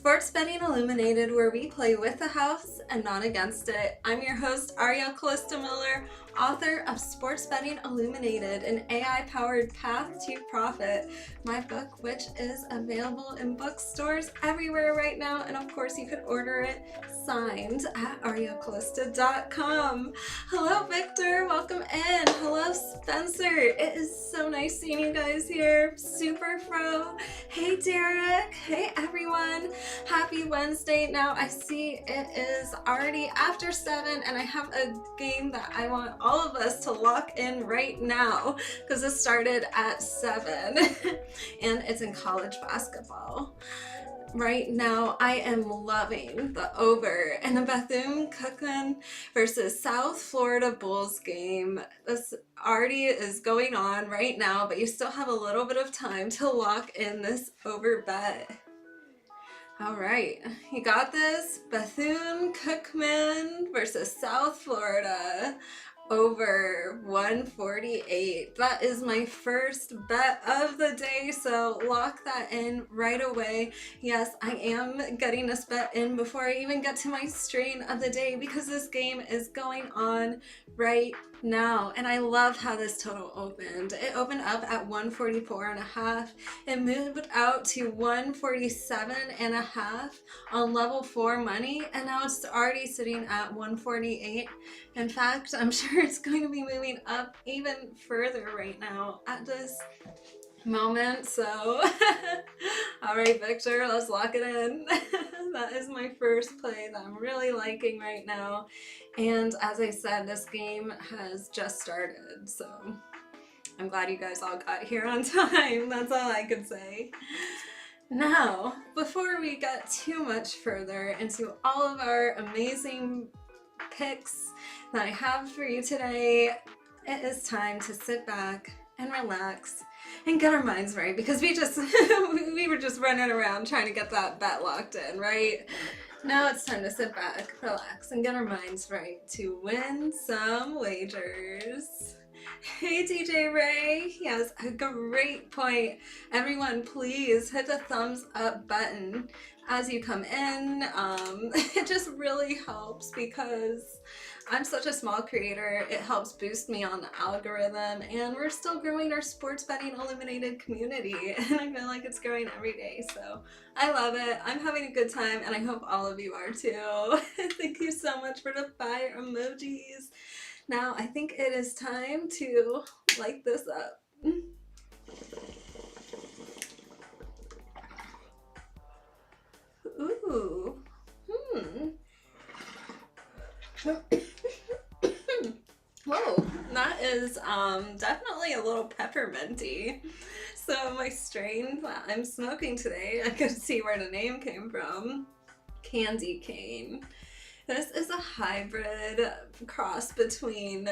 Sports Betting Illuminated, where we play with the house and not against it. I'm your host, Ariel Miller, author of Sports Betting Illuminated, an AI-powered path to profit, my book, which is available in bookstores everywhere right now, and of course you could order it signed at arielcalista.com. Hello, Victor. Welcome in. Hello, Spencer. It is so nice seeing you guys here. Super Fro. Hey, Derek. Hey, everyone. Happy Wednesday. Now, I see it is already after 7, and I have a game that I want all of us to lock in right now because it started at 7, and it's in college basketball. Right now, I am loving the over in the Bethune-Cookman versus South Florida Bulls game. This already is going on right now, but you still have a little bit of time to lock in this over bet. All right, you got this. Bethune-Cookman versus South Florida. Over 148. That is my first bet of the day, so lock that in right away. Yes, I am getting this bet in before I even get to my strain of the day because this game is going on right now, and I love how this total opened. It opened up at 144.5. It moved out to 147.5 on level 4 money, and now it's already sitting at 148. In fact, I'm sure it's going to be moving up even further right now at this moment. So all right, Victor, let's lock it in. That is my first play that I'm really liking right now, and as I said, this game has just started, so I'm glad you guys all got here on time. That's all I could say. Now, before we get too much further into all of our amazing picks that I have for you today, it is time to sit back and relax and get our minds right, because we were just running around trying to get that bet locked in, right? Now it's time to sit back, relax, and get our minds right to win some wagers. Hey, DJ Ray. He has a great point. Everyone, please hit the thumbs up button as you come in. It just really helps because I'm such a small creator. It helps boost me on the algorithm, and we're still growing our Sports Betting Illuminated community, and I feel like it's growing every day, so I love it. I'm having a good time, and I hope all of you are too. Thank you so much for the fire emojis. Now, I think it is time to light this up. Ooh. Whoa, that is definitely a little pepperminty. So my strain that I'm smoking today, I could see where the name came from. Candy cane. This is a hybrid cross between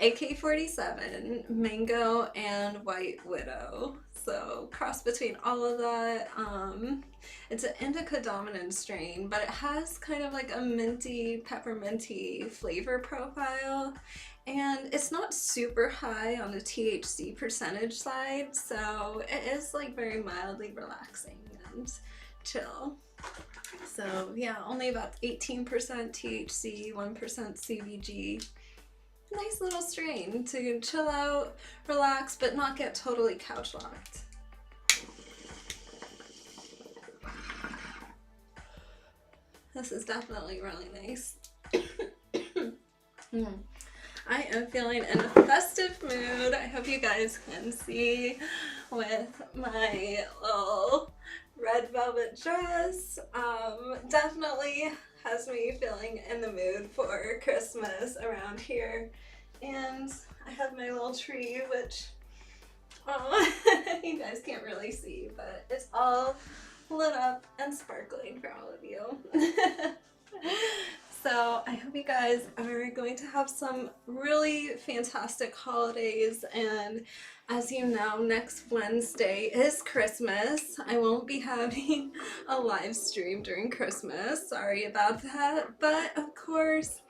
AK-47, Mango, and White Widow. So cross between all of that. It's an indica dominant strain, but it has kind of like a minty, pepperminty flavor profile. And it's not super high on the THC percentage side, so it is like very mildly relaxing and chill. So yeah, only about 18% THC, 1% CBG. Nice little strain to chill out, relax, but not get totally couch locked. This is definitely really nice. I am feeling in a festive mood. I hope you guys can see with my little red velvet dress. Definitely has me feeling in the mood for Christmas around here. And I have my little tree, which you guys can't really see, but it's all lit up and sparkling for all of you. So I hope you guys are going to have some really fantastic holidays, and as you know, next Wednesday is Christmas. I won't be having a live stream during Christmas, sorry about that, but of course,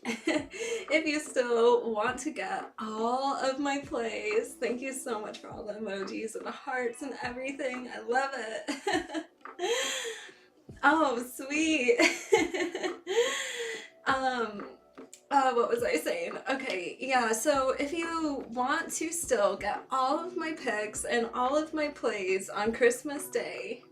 if you still want to get all of my plays, thank you so much for all the emojis and the hearts and everything. I love it. Oh, sweet. um, what was I saying? Okay, yeah, so if you want to still get all of my picks and all of my plays on Christmas Day,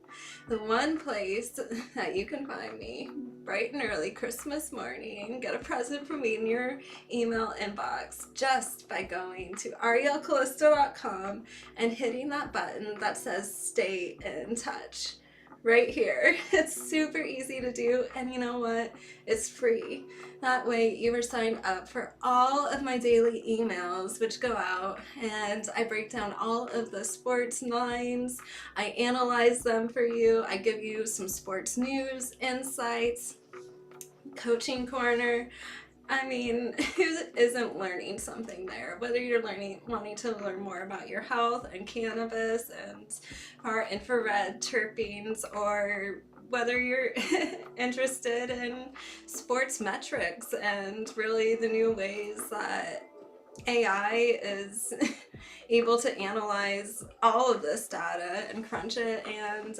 the one place that you can find me bright and early Christmas morning, get a present from me in your email inbox just by going to arielcalista.com and hitting that button that says stay in touch. Right here. It's super easy to do, and you know what? It's free. That way you are signed up for all of my daily emails which go out, and I break down all of the sports lines. I analyze them for you. I give you some sports news, insights, coaching corner. I mean, who isn't learning something there? Whether you're wanting to learn more about your health and cannabis and our infrared terpenes, or whether you're interested in sports metrics and really the new ways that AI is able to analyze all of this data and crunch it, and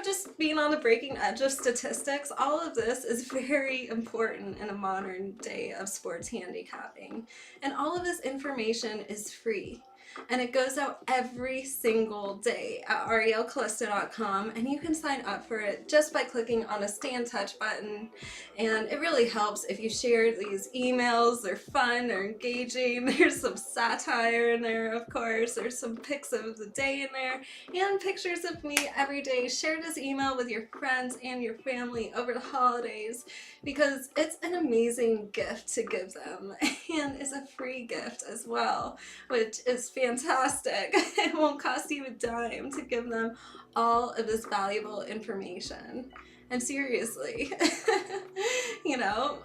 just being on the breaking edge of statistics. All of this is very important in a modern day of sports handicapping, and all of this information is free. And it goes out every single day at arielcalista.com, and you can sign up for it just by clicking on a stay in touch button. And it really helps if you share these emails. They're fun, they're engaging, there's some satire in there, of course, there's some pics of the day in there, and pictures of me every day. Share this email with your friends and your family over the holidays, because it's an amazing gift to give them, and it's a free gift as well, which is fantastic. It won't cost you a dime to give them all of this valuable information. And seriously,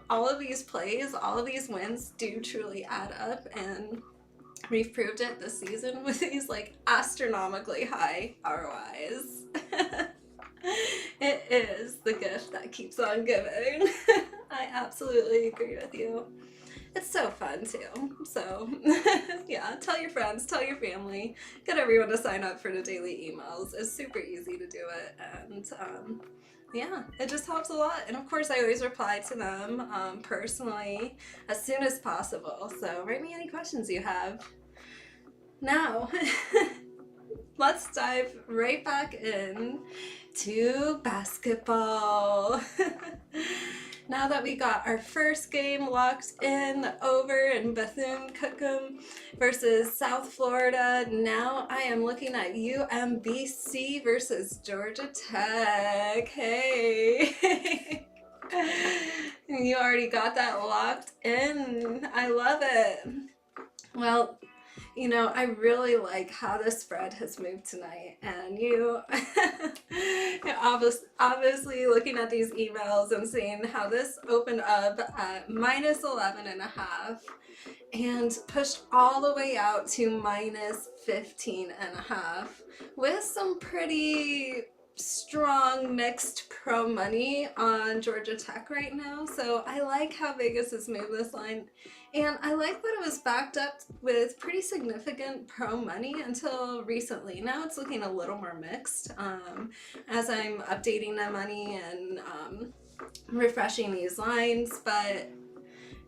all of these plays, all of these wins do truly add up, and we've proved it this season with these astronomically high ROIs. It is the gift that keeps on giving. I absolutely agree with you. It's so fun too. So yeah, tell your friends, tell your family, get everyone to sign up for the daily emails. It's super easy to do it, and yeah, it just helps a lot. And of course I always reply to them personally as soon as possible. So write me any questions you have. Now, let's dive right back in to basketball. Now that we got our first game locked in, over in Bethune-Cookman versus South Florida, now I am looking at UMBC versus Georgia Tech. Hey! You already got that locked in. I love it. Well, I really like how the spread has moved tonight, and you're obviously looking at these emails and seeing how this opened up at minus 11.5 and pushed all the way out to minus 15.5 with some pretty strong mixed pro money on Georgia Tech right now. So I like how Vegas has moved this line, and I like that it was backed up with pretty significant pro money until recently. Now it's looking a little more mixed as I'm updating the money and refreshing these lines, but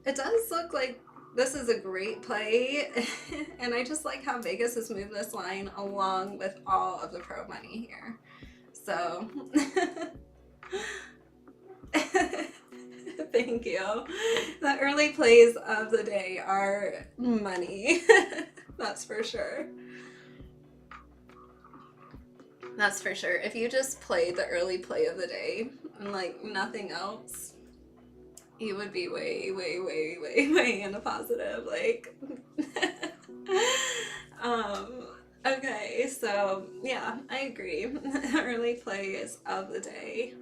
it does look like this is a great play. And I just like how Vegas has moved this line along with all of the pro money here. So thank you. The early plays of the day are money. That's for sure. That's for sure. If you just played the early play of the day and nothing else, you would be way, way, way, way, way in the positive. Okay, so yeah, I agree. The early plays of the day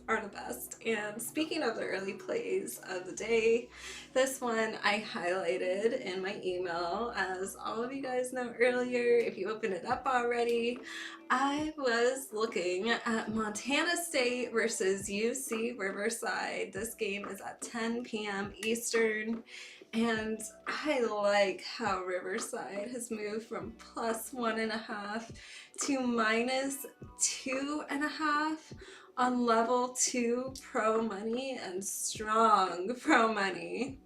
are the best. And speaking of the early plays of the day, this one I highlighted in my email. As all of you guys know earlier, if you opened it up already, I was looking at Montana State versus UC Riverside. This game is at 10 p.m. Eastern. And I like how Riverside has moved from +1.5 to -2.5 on level 2 pro money and strong pro money.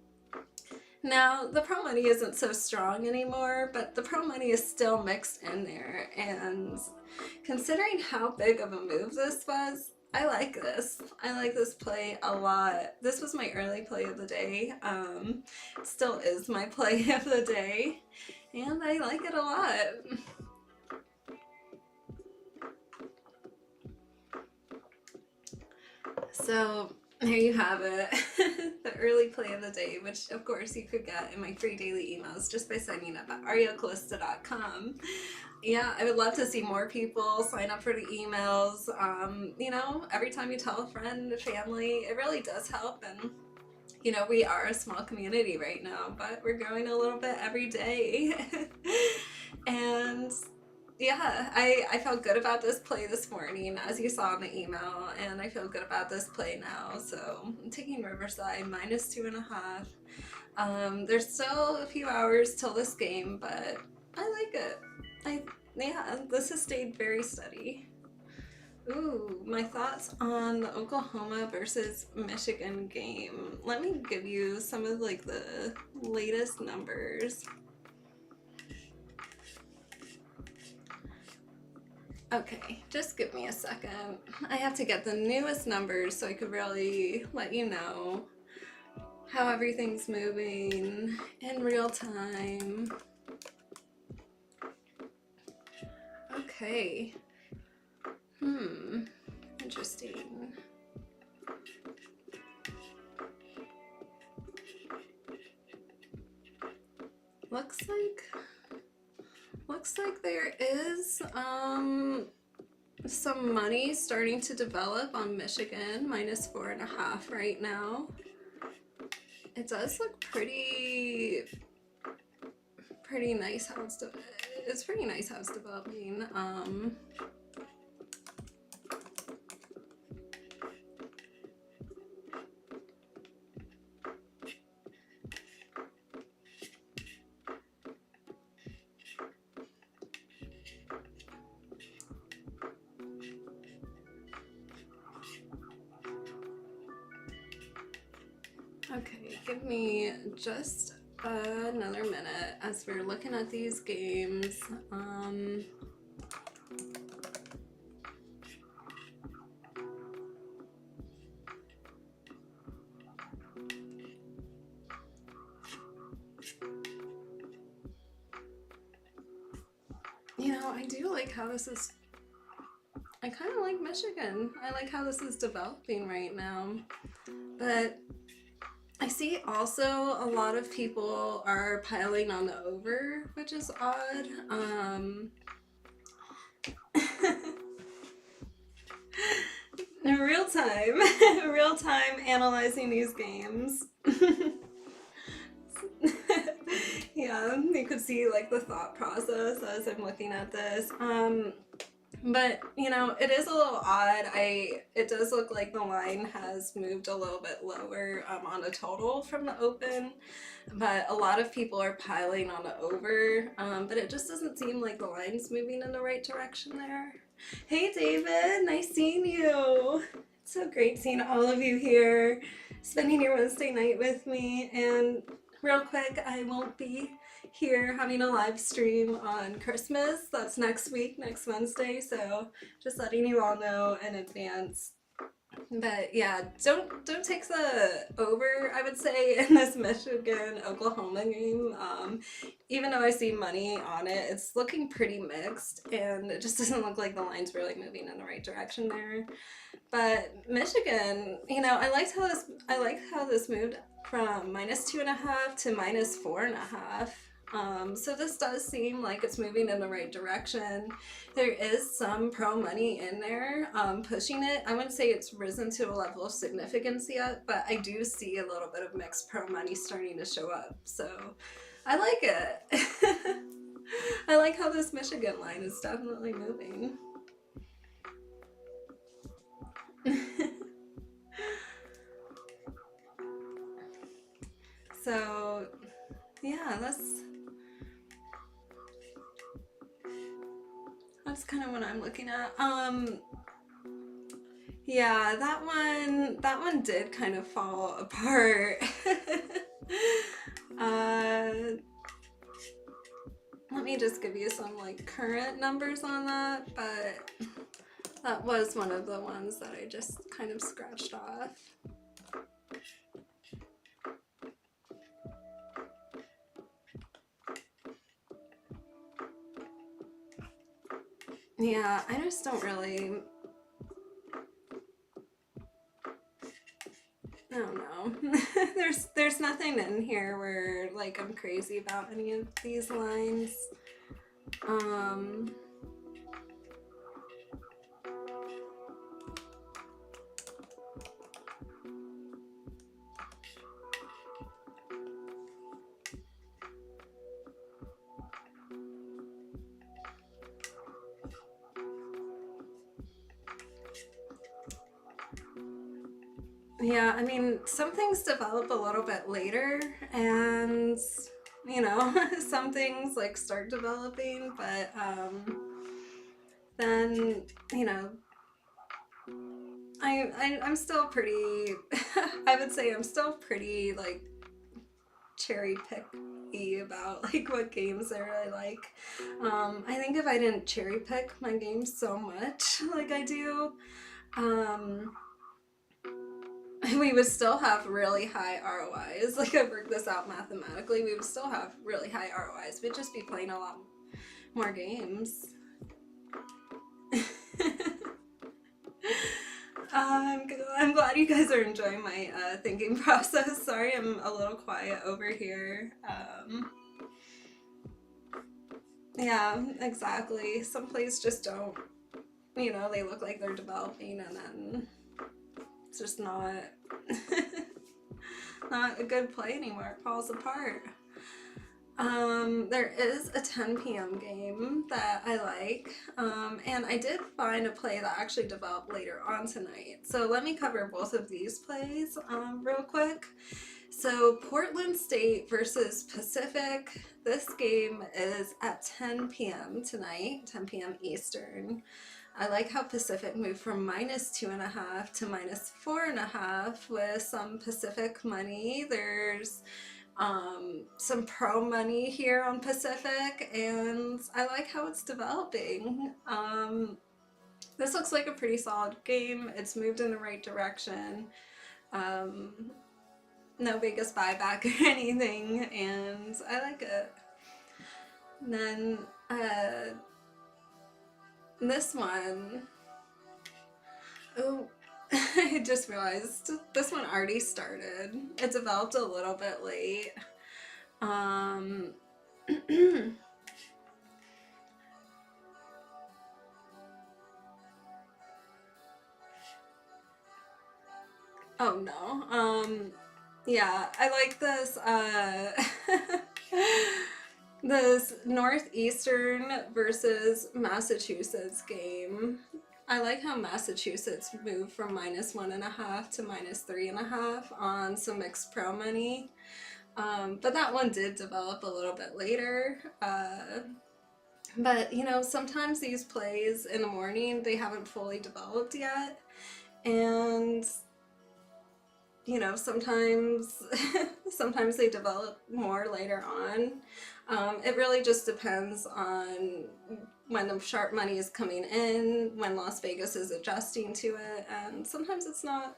Now, the pro money isn't so strong anymore, but the pro money is still mixed in there, and considering how big of a move this was, I like this. I like this play a lot. This was my early play of the day. It still is my play of the day, and I like it a lot. So there you have it. The early play of the day, which of course you could get in my free daily emails just by signing up at arielcalista.com. Yeah, I would love to see more people sign up for the emails. You know, every time you tell a friend, a family, it really does help. And you know, we are a small community right now, but we're growing a little bit every day. And yeah, I felt good about this play this morning, as you saw in the email, and I feel good about this play now. So I'm taking Riverside -2.5. There's still a few hours till this game, but I like it. Yeah, this has stayed very steady. Ooh, my thoughts on the Oklahoma versus Michigan game. Let me give you some of like the latest numbers. Okay, just give me a second. I have to get the newest numbers so I could really let you know how everything's moving in real time. Okay. Interesting. Looks like there is some money starting to develop on Michigan, -4.5 right now. It does look pretty nice how it's pretty nice how it's developing. Okay, give me just another minute as we're looking at these games. You know, I do like how this is. I kind of like Michigan. I like how this is developing right now. But I see also a lot of people are piling on the over, which is odd. In real time analyzing these games. Yeah, you could see like the thought process as I'm looking at this. But you know, it is a little odd. It does look like the line has moved a little bit lower on the total from the open, but a lot of people are piling on the over. But it just doesn't seem like the line's moving in the right direction there. Hey David, nice seeing you. It's so great seeing all of you here, spending your Wednesday night with me. And real quick, I won't be here having a live stream on Christmas. That's next week, next Wednesday, so just letting you all know in advance. But yeah, don't take the over, I would say, in this Michigan-Oklahoma game. Even though I see money on it, it's looking pretty mixed, and it just doesn't look like the line's really moving in the right direction there. But Michigan, you know, I liked how this moved from -2.5 to -4.5. So this does seem like it's moving in the right direction. There is some pro money in there pushing it. I wouldn't say it's risen to a level of significance yet, but I do see a little bit of mixed pro money starting to show up. So I like it. I like how this Michigan line is definitely moving. So that's kind of what I'm looking at. Yeah, that one did kind of fall apart. Let me just give you some like current numbers on that, but that was one of the ones that I just kind of scratched off. Yeah, I just don't really, I don't know. there's nothing in here where like I'm crazy about any of these lines. Yeah, I mean, some things develop a little bit later, and you know, some things like start developing, but then you know, I'm still pretty. I would say I'm still pretty like cherry picky about like what games I really like. I think if I didn't cherry pick my games so much like I do, we would still have really high ROIs. Like I worked this out mathematically, we would still have really high ROIs. We'd just be playing a lot more games. I'm glad you guys are enjoying my thinking process. Sorry I'm a little quiet over here. Yeah, exactly. Some plays just don't, you know, they look like they're developing and then it's just not not a good play anymore. It falls apart. There is a 10 p.m. game that I like, and I did find a play that actually developed later on tonight. So let me cover both of these plays real quick. So Portland State versus Pacific. This game is at 10 p.m. tonight, 10 p.m. Eastern. I like how Pacific moved from -2.5 to -4.5 with some Pacific money. There's some pro money here on Pacific, and I like how it's developing. This looks like a pretty solid game. It's moved in the right direction. No Vegas buyback or anything, and I like it. And then this one, oh, I just realized this one already started. It developed a little bit late. Oh no. Yeah, I like this this Northeastern versus Massachusetts game. I like how Massachusetts moved from -1.5 to -3.5 on some mixed pro money. But that one did develop a little bit later. But you know, sometimes these plays in the morning, they haven't fully developed yet. And you know, sometimes sometimes they develop more later on. It really just depends on when the sharp money is coming in, when Las Vegas is adjusting to it, and sometimes it's not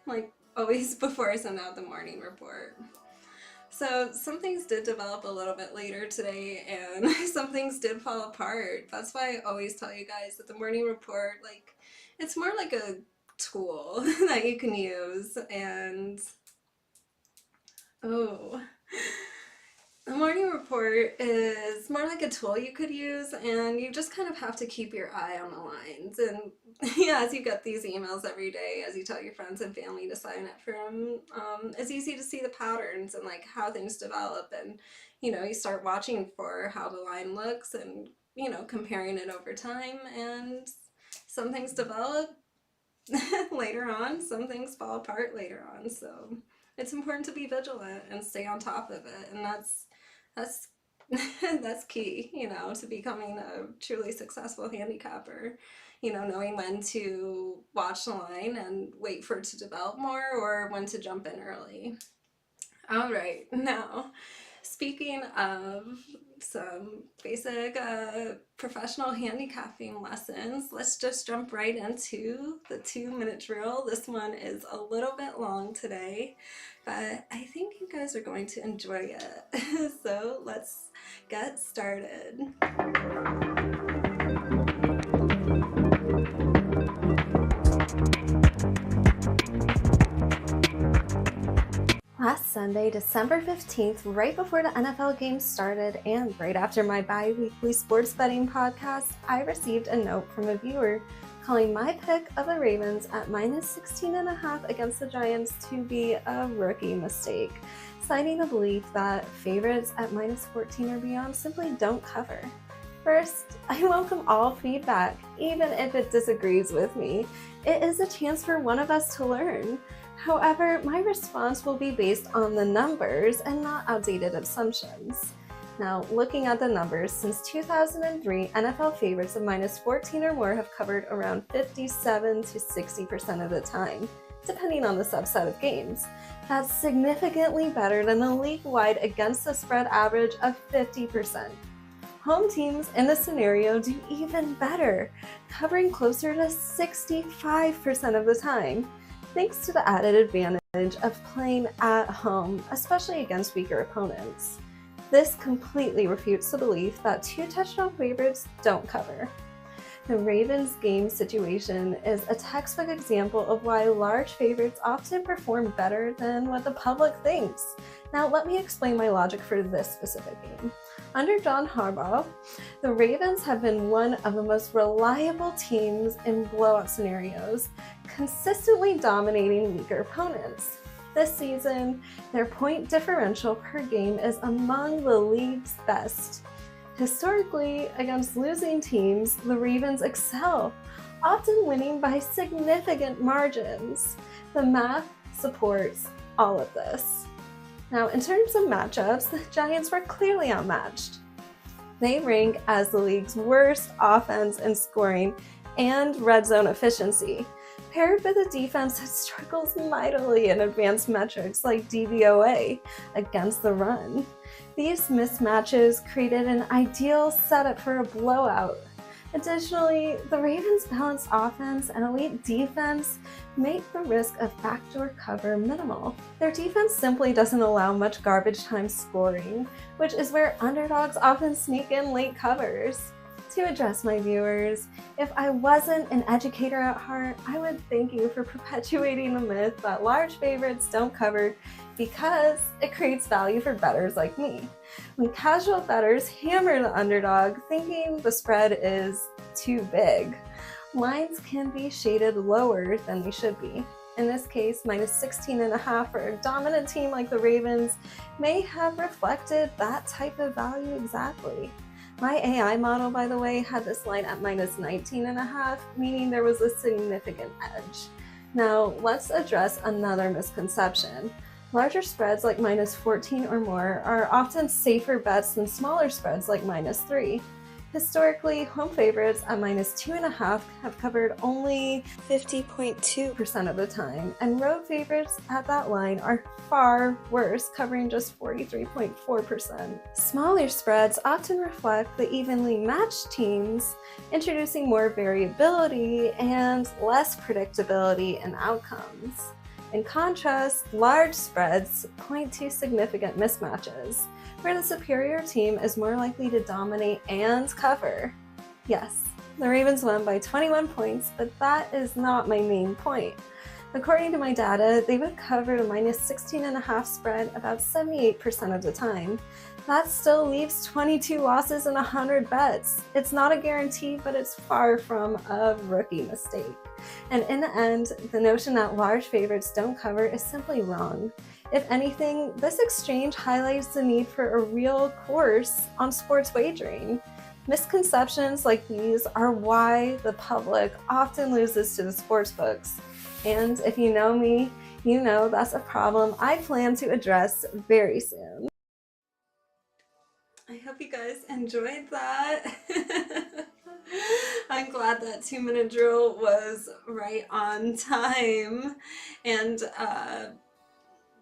like always before I send out the morning report. So some things did develop a little bit later today, and some things did fall apart. That's why I always tell you guys that the morning report, like, it's more like a tool that you can use. And oh, the morning report is more like a tool you could use, and you just kind of have to keep your eye on the lines. And yeah, as you get these emails every day, as you tell your friends and family to sign up for them, it's easy to see the patterns and like how things develop. And you know, you start watching for how the line looks and you know, comparing it over time. And some things develop later on, some things fall apart later on. So it's important to be vigilant and stay on top of it. And That's that's key, to becoming a truly successful handicapper. Knowing when to watch the line and wait for it to develop more or when to jump in early. All right, now speaking of some basic professional handicapping lessons, let's just jump right into the 2-minute drill. This one is a little bit long today, but I think you guys are going to enjoy it. So let's get started. Last Sunday, December 15th, right before the NFL games started and right after my bi-weekly sports betting podcast, I received a note from a viewer calling my pick of the Ravens at -16.5 against the Giants to be a rookie mistake, citing a belief that favorites at -14 or beyond simply don't cover. First, I welcome all feedback, even if it disagrees with me. It is a chance for one of us to learn. However, my response will be based on the numbers and not outdated assumptions. Now, looking at the numbers, since 2003, NFL favorites of -14 or more have covered around 57 to 60% of the time, depending on the subset of games. That's significantly better than the league-wide against the spread average of 50%. Home teams in this scenario do even better, covering closer to 65% of the time, thanks to the added advantage of playing at home, especially against weaker opponents. This completely refutes the belief that 2-touchdown favorites don't cover. The Ravens game situation is a textbook example of why large favorites often perform better than what the public thinks. Now, let me explain my logic for this specific game. Under John Harbaugh, the Ravens have been one of the most reliable teams in blowout scenarios, consistently dominating weaker opponents. This season, their point differential per game is among the league's best. Historically, against losing teams, the Ravens excel, often winning by significant margins. The math supports all of this. Now, in terms of matchups, the Giants were clearly outmatched. They rank as the league's worst offense in scoring and red zone efficiency, paired with a defense that struggles mightily in advanced metrics like DVOA against the run. These mismatches created an ideal setup for a blowout. Additionally, the Ravens' balanced offense and elite defense make the risk of backdoor cover minimal. Their defense simply doesn't allow much garbage time scoring, which is where underdogs often sneak in late covers. To address my viewers, if I wasn't an educator at heart, I would thank you for perpetuating the myth that large favorites don't cover because it creates value for bettors like me. When casual bettors hammer the underdog thinking the spread is too big, lines can be shaded lower than they should be. In this case, -16.5 for a dominant team like the Ravens may have reflected that type of value exactly. My AI model, by the way, had this line at -19.5, meaning there was a significant edge. Now, let's address another misconception. Larger spreads like -14 or more are often safer bets than smaller spreads like -3. Historically, home favorites at -2.5 have covered only 50.2% of the time, and road favorites at that line are far worse, covering just 43.4%. Smaller spreads often reflect the evenly matched teams, introducing more variability and less predictability in outcomes. In contrast, large spreads point to significant mismatches, where the superior team is more likely to dominate and cover. Yes, the Ravens won by 21 points, but that is not my main point. According to my data, they would cover a -16.5 spread about 78% of the time. That still leaves 22 losses and 100 bets. It's not a guarantee, but it's far from a rookie mistake. And in the end, the notion that large favorites don't cover is simply wrong. If anything, this exchange highlights the need for a real course on sports wagering. Misconceptions like these are why the public often loses to the sports books. And if you know me, you know that's a problem I plan to address very soon. I hope you guys enjoyed that. I'm glad that 2-minute drill was right on time. And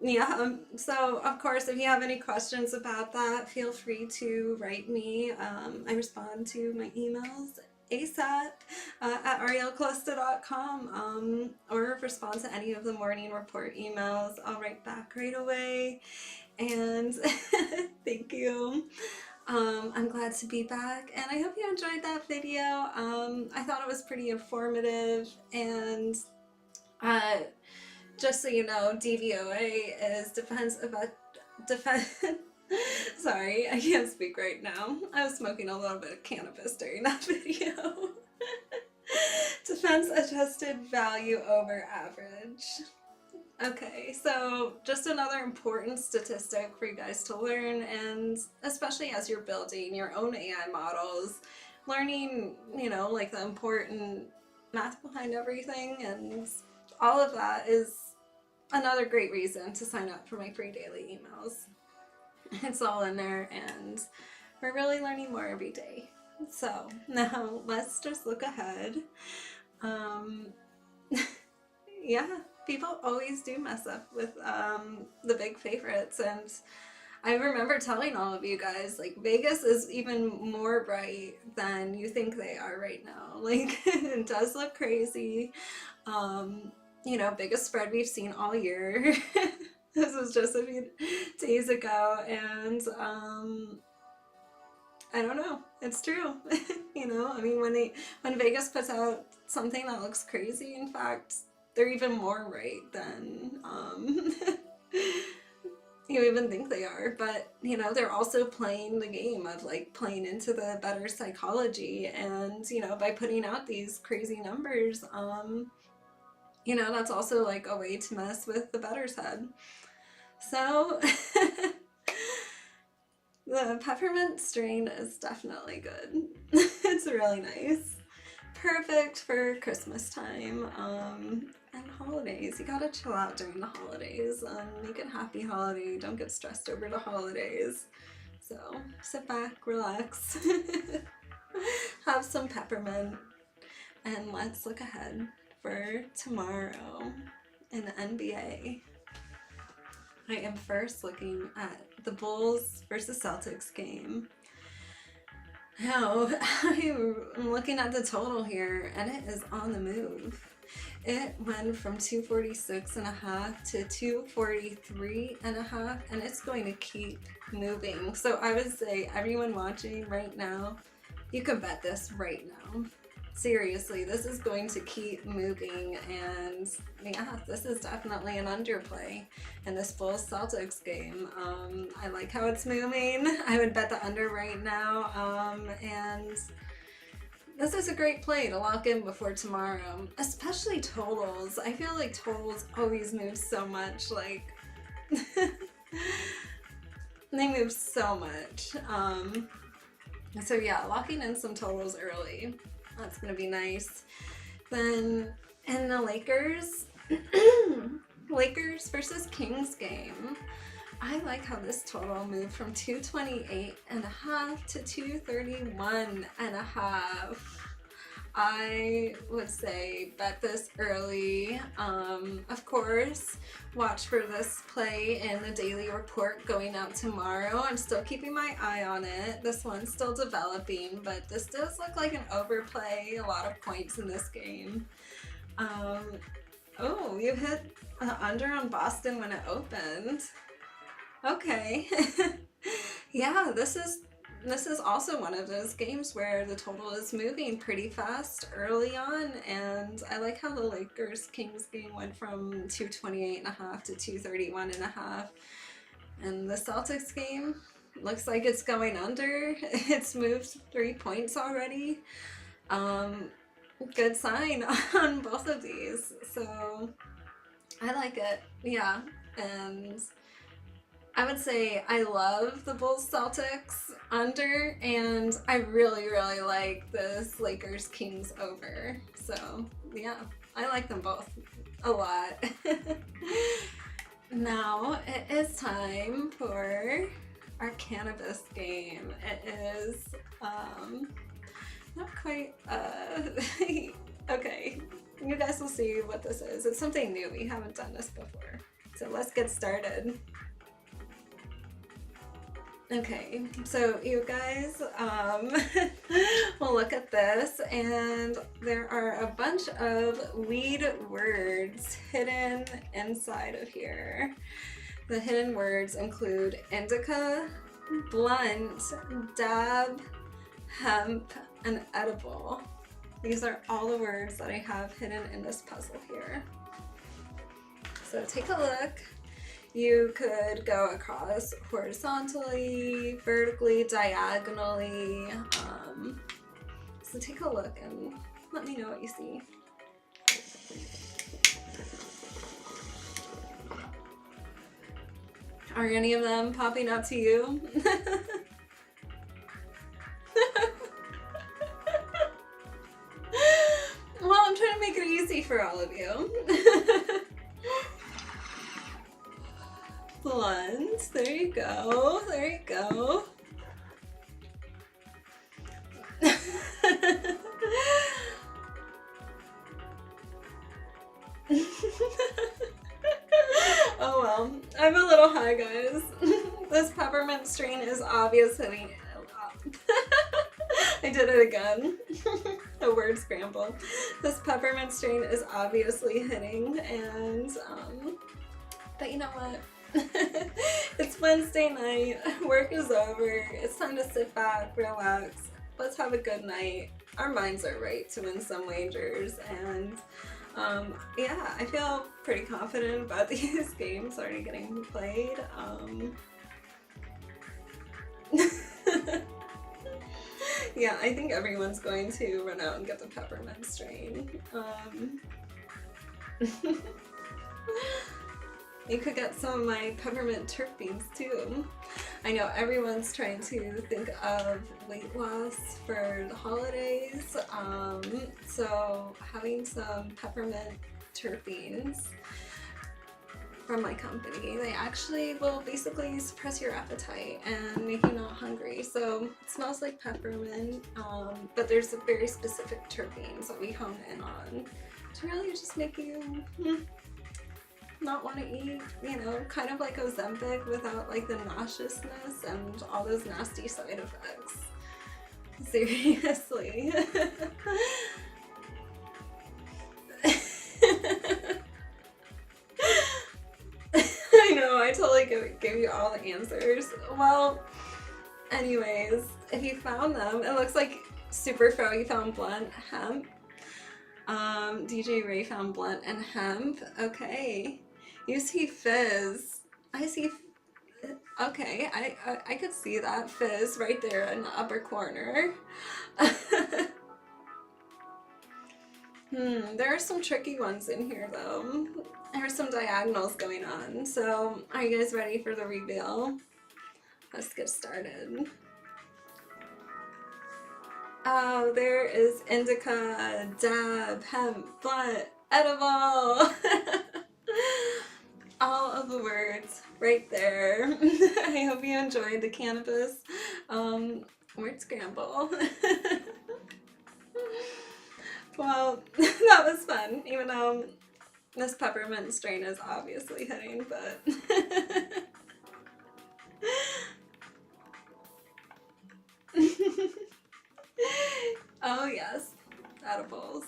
yeah, so of course, if you have any questions about that, feel free to write me. I respond to my emails ASAP at arielcalista.com, or respond to any of the morning report emails. I'll write back right away. And thank you. I'm glad to be back, and I hope you enjoyed that video. I thought it was pretty informative, and just so you know, DVOA is defense. Sorry, I can't speak right now. I was smoking a little bit of cannabis during that video. Defense adjusted value over average. Okay, so just another important statistic for you guys to learn, and especially as you're building your own AI models, learning, like the important math behind everything and all of that is another great reason to sign up for my free daily emails. It's all in there, and we're really learning more every day. So now let's just look ahead. Yeah, people always do mess up with the big favorites, and I remember telling all of you guys, like, Vegas is even more bright than you think they are right now. Like, it does look crazy. Biggest spread we've seen all year. This was just a few days ago, and I don't know, it's true. When Vegas puts out something that looks crazy, in fact, they're even more right than you even think they are. But they're also playing the game of, like, playing into the better psychology, and by putting out these crazy numbers, that's also like a way to mess with the bettor's head. So the peppermint strain is definitely good. It's really nice. Perfect for Christmas time and holidays. You gotta chill out during the holidays. Make it a happy holiday. Don't get stressed over the holidays. So sit back, relax, have some peppermint, and let's look ahead for tomorrow in the NBA. I am first looking at the Bulls versus Celtics game. Now, I'm looking at the total here, and it is on the move. It went from 246.5 to 243.5, and it's going to keep moving. So I would say everyone watching right now, you can bet this right now. Seriously, this is going to keep moving, and yeah, this is definitely an underplay in this Bulls Celtics game. I like how it's moving. I would bet the under right now, and this is a great play to lock in before tomorrow, especially totals. I feel like totals always move so much, like they move so much. So yeah, locking in some totals early. That's going to be nice. Then in the Lakers versus Kings game, I like how this total moved from 228.5 to 231.5. I would say bet this early. Of course, watch for this play in the daily report going out tomorrow. I'm still keeping my eye on it. This one's still developing, but this does look like an overplay. A lot of points in this game. Oh, you hit under on Boston when it opened. Okay. Yeah, this is also one of those games where the total is moving pretty fast early on, and I like how the Lakers-Kings game went from 228.5 to 231.5. And the Celtics game looks like it's going under. It's moved 3 points already. Good sign on both of these. So I like it. Yeah. And I would say I love the Bulls Celtics under, and I really, really like this Lakers Kings over. So yeah, I like them both a lot. Now it is time for our cannabis game. It is not quite okay, you guys will see what this is. It's something new. We haven't done this before, so let's get started. Okay, so you guys will look at this, and there are a bunch of weed words hidden inside of here. The hidden words include indica, blunt, dab, hemp, and edible. These are all the words that I have hidden in this puzzle here. So take a look. You could go across horizontally, vertically, diagonally. So take a look and let me know what you see. Are any of them popping up to you? Well, I'm trying to make it easy for all of you. Blunt, there you go, there you go. Oh well, I'm a little high, guys. This peppermint strain is obviously I did it again. A word scramble. This peppermint strain is obviously hitting, and but you know what? It's Wednesday night, work is over, it's time to sit back, relax, let's have a good night. Our minds are right to win some wagers, and yeah, I feel pretty confident about these games already getting played. Yeah, I think everyone's going to run out and get the peppermint strain. You could get some of my peppermint terpenes too. I know everyone's trying to think of weight loss for the holidays, so having some peppermint terpenes from my company, they actually will basically suppress your appetite and make you not hungry. So it smells like peppermint, but there's a very specific terpenes that we hone in on to really just make you not want to eat, you know, kind of like Ozempic without like the nauseousness and all those nasty side effects. Seriously. I know, I totally gave you all the answers. Well, anyways, if you found them, it looks like Super Froey found blunt, hemp. DJ Ray found blunt and hemp. Okay. You see fizz. I see. Okay, I could see that fizz right there in the upper corner. There are some tricky ones in here though. There are some diagonals going on. So, are you guys ready for the reveal? Let's get started. Oh, there is indica, dab, hemp, blunt, edible. All of the words right there. I hope you enjoyed the cannabis word scramble. Well, that was fun, even though this peppermint strain is obviously hitting, but oh yes, edibles.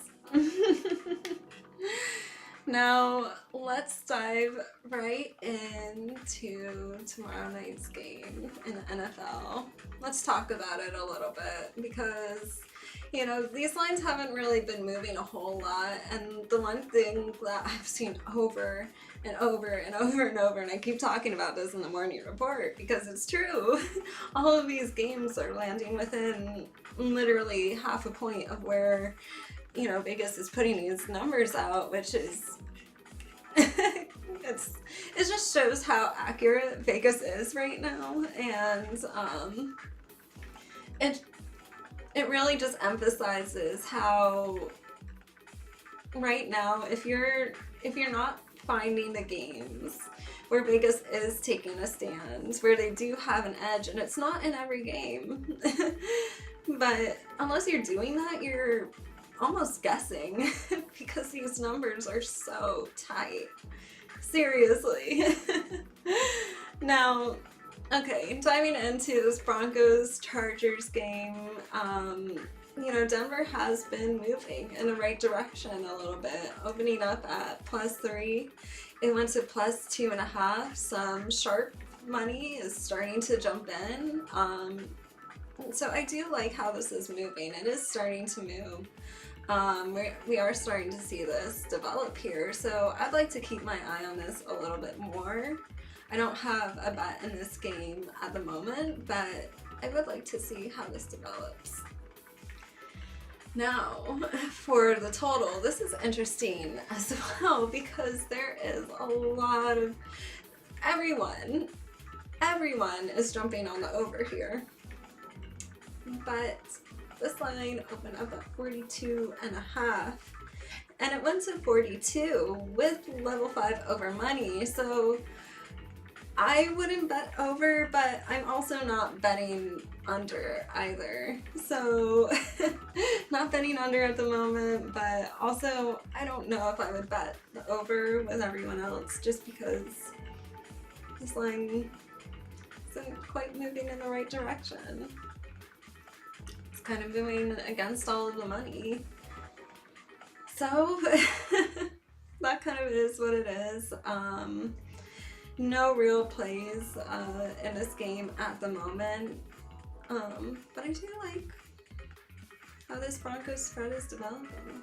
Now, let's dive right into tomorrow night's game in the NFL. Let's talk about it a little bit because, you know, these lines haven't really been moving a whole lot, and the one thing that I've seen over and over and over and over, and I keep talking about this in the morning report because it's true, all of these games are landing within literally half a point of where, you know, Vegas is putting these numbers out, which is it just shows how accurate Vegas is right now, and it really just emphasizes how right now if you're not finding the games where Vegas is taking a stand, where they do have an edge, and it's not in every game. But unless you're doing that, you're almost guessing because these numbers are so tight. Seriously. Now, okay, diving into this Broncos-Chargers game, you know, Denver has been moving in the right direction a little bit, opening up at +3. It went to +2.5. Some sharp money is starting to jump in. So I do like how this is moving. It is starting to move. We are starting to see this develop here, so I'd like to keep my eye on this a little bit more. I don't have a bet in this game at the moment, but I would like to see how this develops. Now, for the total, this is interesting as well because there is a lot of everyone is jumping on the over here. But this line opened up at 42.5 and it went to 42 with level 5 over money. So I wouldn't bet over, but I'm also not betting under either. So not betting under at the moment, but also I don't know if I would bet the over with everyone else just because this line isn't quite moving in the right direction. It's kind of moving against all of the money. So that kind of is what it is. No real plays in this game at the moment, but I do like how this Broncos spread is developing.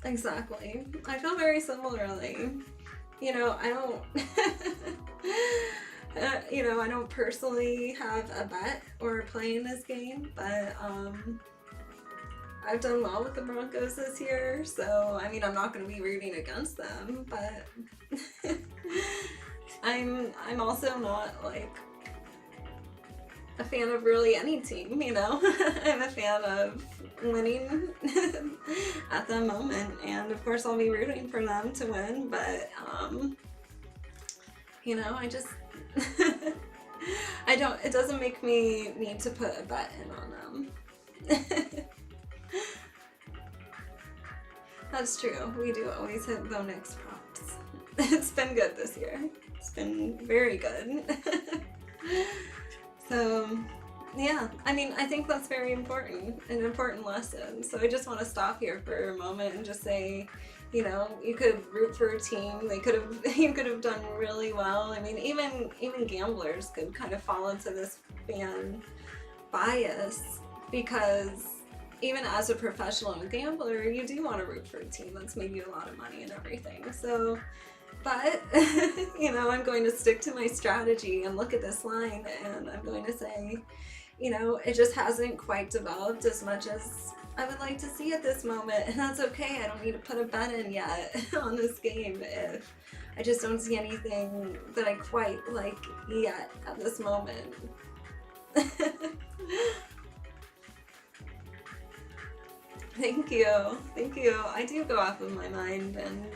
Exactly. I feel very similarly. You know, I don't you know, I don't personally have a bet or a play in this game, but I've done well with the Broncos this year, so I mean, I'm not going to be rooting against them, but I'm also not like a fan of really any team, you know. I'm a fan of winning at the moment, and of course I'll be rooting for them to win, but you know, I just it doesn't make me need to put a bet in on them. That's true. We do always hit bonus props. It's been good this year. It's been very good. So, yeah. I mean, I think that's very important, an important lesson. So I just want to stop here for a moment and just say, you know, you could root for a team. You could have done really well. I mean, even gamblers could kind of fall into this fan bias because even as a professional gambler, you do want to root for a team that's made you a lot of money and everything. So, but, you know, I'm going to stick to my strategy and look at this line, and I'm going to say, you know, it just hasn't quite developed as much as I would like to see at this moment, and that's okay. I don't need to put a bet in yet on this game if I just don't see anything that I quite like yet at this moment. Thank you. Thank you. I do go off of my mind and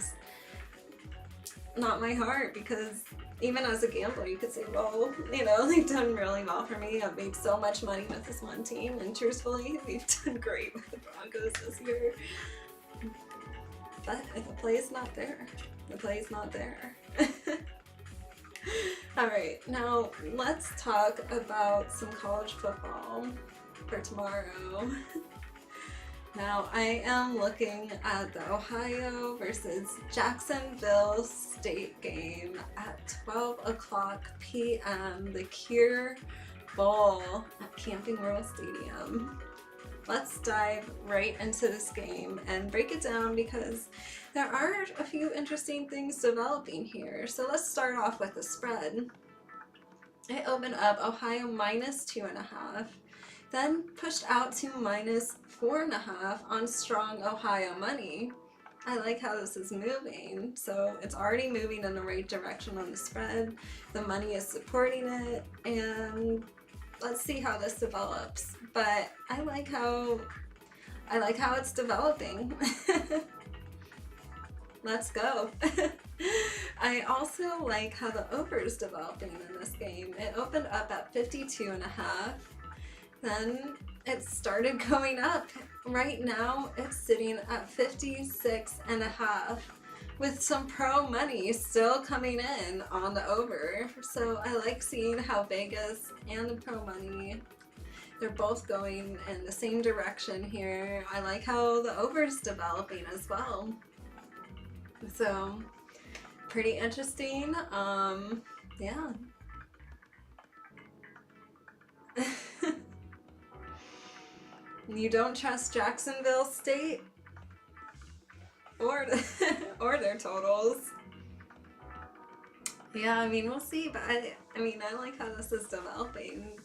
not my heart, because even as a gambler, you could say, well, you know, they've done really well for me. I've made so much money with this one team, and truthfully, we've done great with the Broncos this year. But if the play is not there, the play is not there. Alright, now let's talk about some college football for tomorrow. Now, I am looking at the Ohio versus Jacksonville State game at 12 o'clock p.m., the Cure Bowl at Camping World Stadium. Let's dive right into this game and break it down because there are a few interesting things developing here. So let's start off with the spread. It opened up Ohio -2.5. Then pushed out to -4.5 on strong Ohio money. I like how this is moving. So it's already moving in the right direction on the spread. The money is supporting it, and let's see how this develops. But I like how I like how it's developing. Let's go. I also like how the over is developing in this game. It opened up at 52.5. Then it started going up. Right now it's sitting at 56.5 with some pro money still coming in on the over. So I like seeing how Vegas and the pro money, they're both going in the same direction here. I like how the over is developing as well. So pretty interesting. Yeah. You don't trust Jacksonville State or their totals. Yeah, I mean, we'll see, but I mean, I like how this is developing.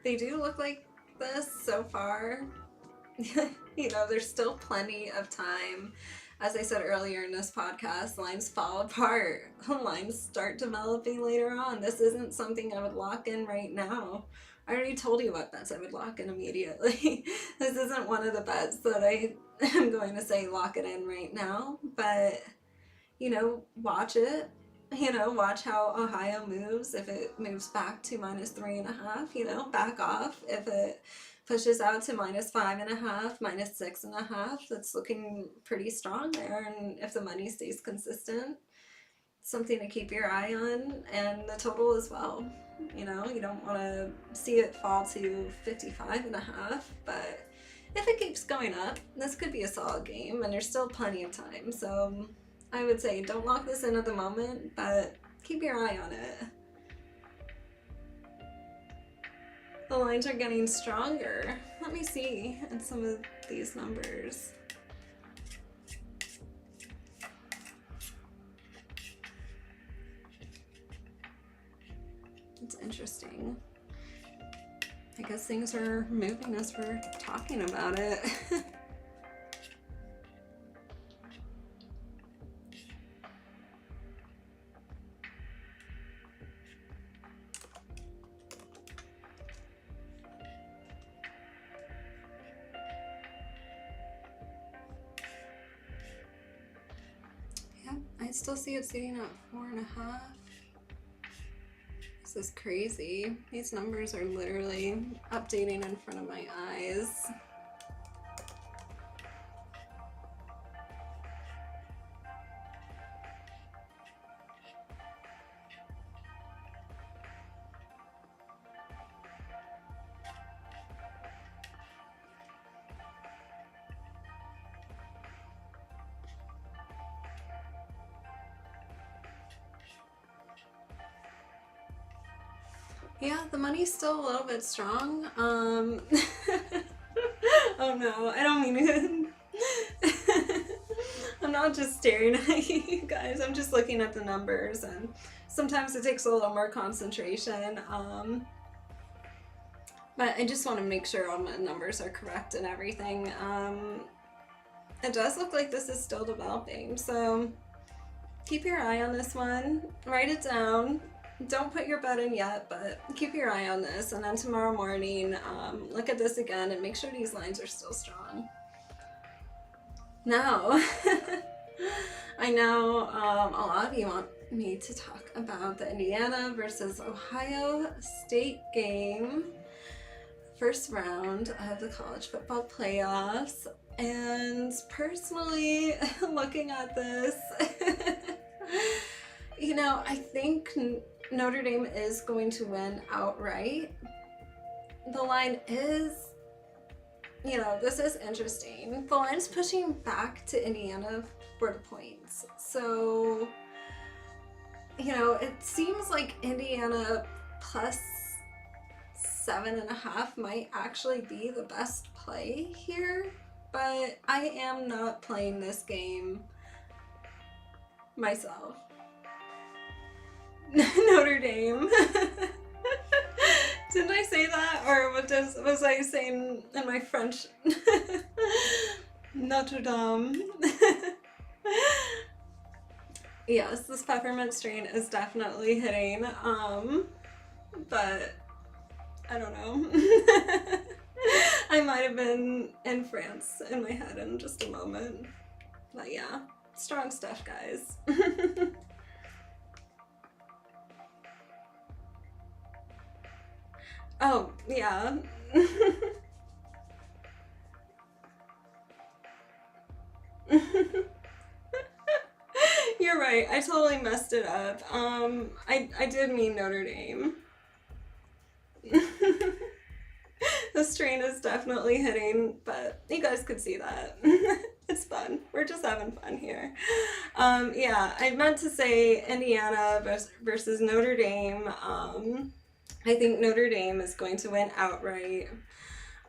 They do look like this so far. You know, there's still plenty of time. As I said earlier in this podcast, lines fall apart. Lines start developing later on. This isn't something I would lock in right now. I already told you what bets I would lock in immediately. This isn't one of the bets that I am going to say lock it in right now, but, you know, watch it. You know, watch how Ohio moves. If it moves back to -3.5, you know, back off. If it pushes out to -5.5, -6.5, that's looking pretty strong there. And if the money stays consistent, something to keep your eye on, and the total as well. You know, you don't want to see it fall to 55.5, but if it keeps going up, this could be a solid game, and there's still plenty of time. So I would say don't lock this in at the moment, but keep your eye on it. The lines are getting stronger. Let me see in some of these numbers. It's interesting. I guess things are moving as we're talking about it. Yeah, I still see it sitting at 4.5. This is crazy. These numbers are literally updating in front of my eyes. Yeah, the money's still a little bit strong. Oh no, I don't mean it. I'm not just staring at you guys, I'm just looking at the numbers, and sometimes it takes a little more concentration. But I just want to make sure all my numbers are correct and everything. It does look like this is still developing, so keep your eye on this one. Write it down. Don't put your bet in yet, but keep your eye on this, and then tomorrow morning look at this again and make sure these lines are still strong. Now, I know a lot of you want me to talk about the Indiana versus Ohio State game, first round of the college football playoffs, and personally looking at this, you know, I think Notre Dame is going to win outright. The line is, you know, this is interesting. The line's pushing back to Indiana for the points. So, you know, it seems like Indiana plus 7.5 might actually be the best play here, but I am not playing this game myself. Notre Dame. Didn't I say that? Or was I saying in my French? Notre Dame. Yes, this peppermint strain is definitely hitting. But I don't know. I might have been in France in my head in just a moment. But yeah, strong stuff, guys. Oh, yeah. You're right. I totally messed it up. I did mean Notre Dame. The strain is definitely hitting, but you guys could see that. It's fun. We're just having fun here. Yeah, I meant to say Indiana versus Notre Dame. I think Notre Dame is going to win outright.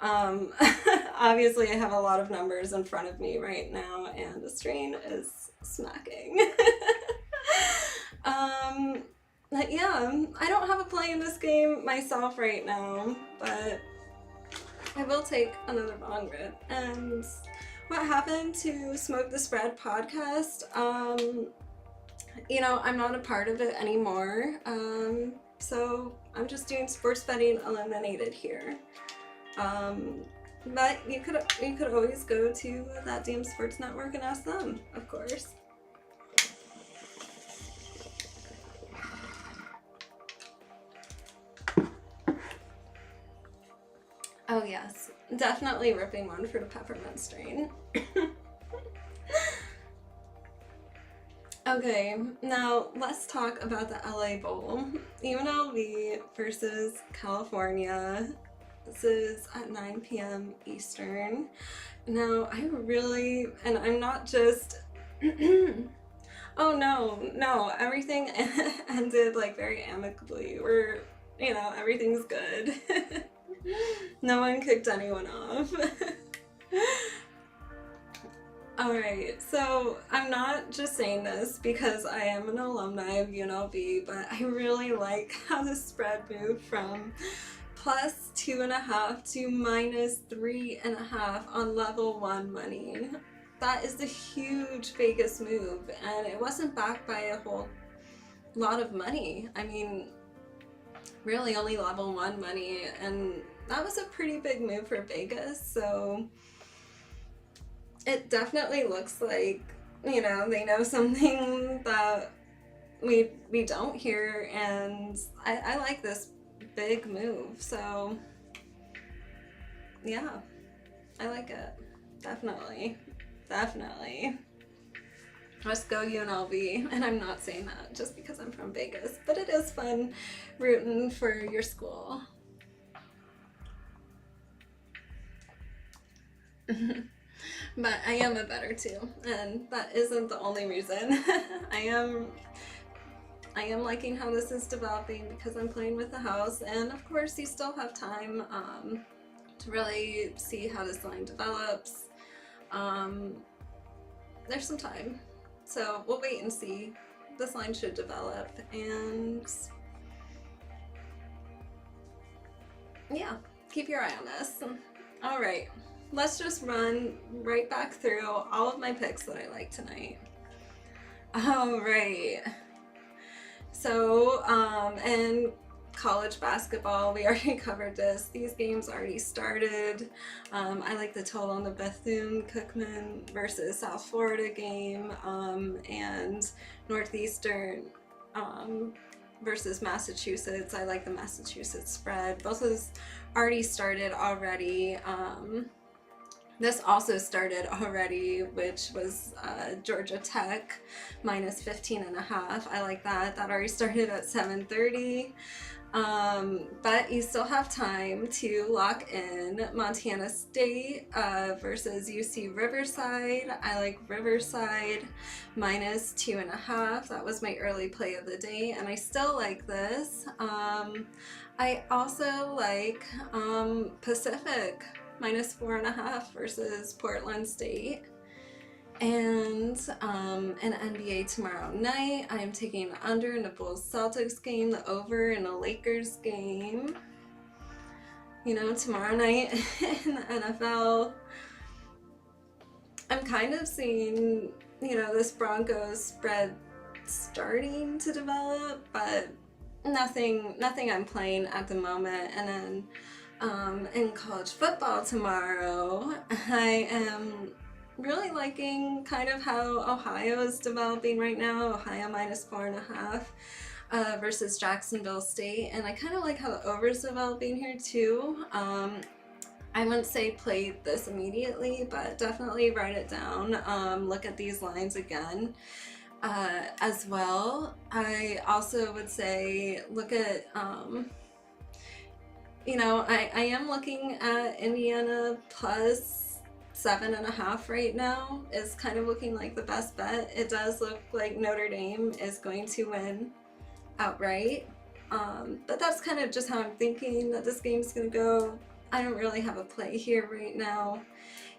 Obviously, I have a lot of numbers in front of me right now, and the strain is smacking. But yeah, I don't have a play in this game myself right now, but I will take another bong rip. And what happened to Smoke the Spread podcast? You know, I'm not a part of it anymore. So I'm just doing Sports Betting Illuminated here. But you could always go to that damn sports network and ask them, of course. Oh yes, definitely ripping one for the peppermint strain. Okay, now let's talk about the LA Bowl. UNLV versus California. This is at 9 p.m. Eastern. Now, I really, and I'm not just, oh no, everything ended like very amicably. You know, everything's good. No one kicked anyone off. Alright, so I'm not just saying this because I am an alumni of UNLV, but I really like how the spread moved from plus 2.5 to minus 3.5 on level 1 money. That is a huge Vegas move, and it wasn't backed by a whole lot of money. I mean, really only level 1 money, and that was a pretty big move for Vegas, so it definitely looks like, you know, they know something that we don't here, and I like this big move, so yeah, I like it. Definitely. Let's go UNLV, and I'm not saying that just because I'm from Vegas, but it is fun rooting for your school. But I am a bettor too, and that isn't the only reason. I am liking how this is developing because I'm playing with the house, and of course you still have time to really see how this line develops. There's some time, so we'll wait and see. This line should develop, and yeah, keep your eye on this. All right, let's just run right back through all of my picks that I like tonight. All right. So, in college basketball, we already covered this. These games already started. I like the total on the Bethune-Cookman versus South Florida game, and Northeastern versus Massachusetts. I like the Massachusetts spread. Both of those already started already. This also started already, which was Georgia Tech minus 15.5. I like that. That already started at 7:30. But you still have time to lock in Montana State versus UC Riverside. I like Riverside minus 2.5. That was my early play of the day, and I still like this. I also like Pacific minus 4.5 versus Portland State. And an NBA tomorrow night, I am taking the under in the Bulls-Celtics game, the over in the Lakers game. You know, tomorrow night in the NFL, I'm kind of seeing, you know, this Broncos spread starting to develop, but nothing I'm playing at the moment. And then in college football tomorrow. I am really liking kind of how Ohio is developing right now. Ohio minus 4.5 versus Jacksonville State, and I kind of like how the over is developing here too. I wouldn't say play this immediately, but definitely write it down. Look at these lines again as well. I also would say look at you know, I am looking at Indiana plus 7.5 right now. Is kind of looking like the best bet. It does look like Notre Dame is going to win outright. But that's kind of just how I'm thinking that this game's gonna go. I don't really have a play here right now.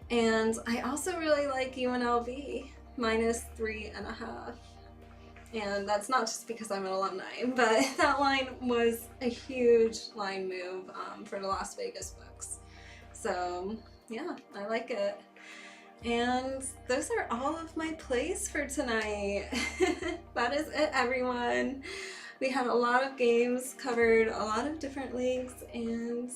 And I also really like UNLV minus 3.5. And that's not just because I'm an alumni, but that line was a huge line move for the Las Vegas books. So yeah, I like it. And those are all of my plays for tonight. That is it, everyone. We had a lot of games covered, a lot of different leagues, and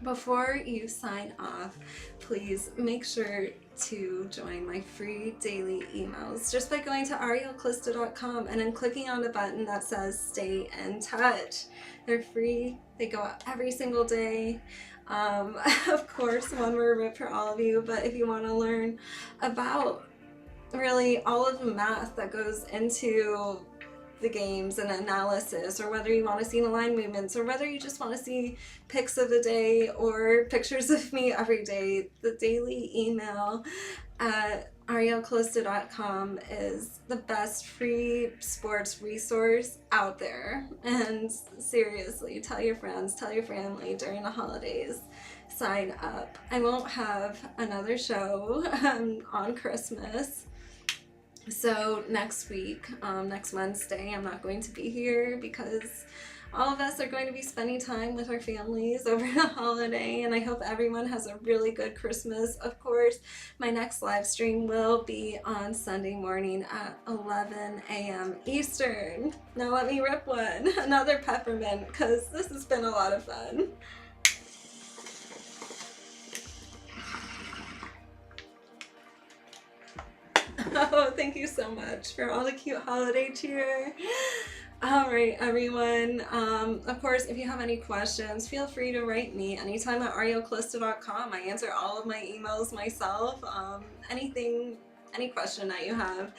before you sign off, please make sure to join my free daily emails just by going to arielcalista.com and then clicking on the button that says stay in touch. They're free, they go out every single day. Of course, one more rip for all of you, but if you want to learn about really all of the math that goes into the games and analysis, or whether you want to see the line movements, or whether you just want to see pics of the day or pictures of me every day, the daily email at arielcalista.com is the best free sports resource out there. And seriously, tell your friends, tell your family during the holidays, sign up. I won't have another show on Christmas. So next week, next Wednesday, I'm not going to be here because all of us are going to be spending time with our families over the holiday, and I hope everyone has a really good Christmas. Of course, my next live stream will be on Sunday morning at 11 a.m. Eastern. Now let me rip one, another peppermint, because this has been a lot of fun. Oh, thank you so much for all the cute holiday cheer. All right, everyone. Of course, if you have any questions, feel free to write me anytime at arielcalista.com. I answer all of my emails myself. Any question that you have.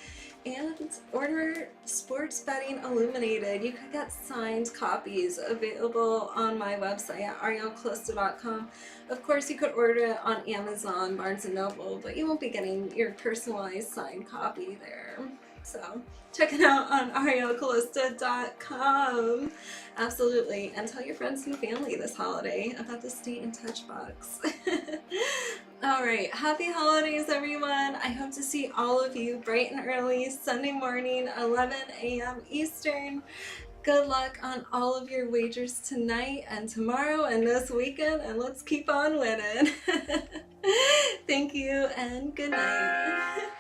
And order Sports Betting Illuminated. You could get signed copies available on my website at arielcalista.com. Of course, you could order it on Amazon, Barnes & Noble, but you won't be getting your personalized signed copy there. So check it out on arielcalista.com. Absolutely. And tell your friends and family this holiday about the Stay in Touch box. All right. Happy holidays, everyone. I hope to see all of you bright and early Sunday morning, 11 a.m. Eastern. Good luck on all of your wagers tonight and tomorrow and this weekend, and let's keep on winning. Thank you and good night.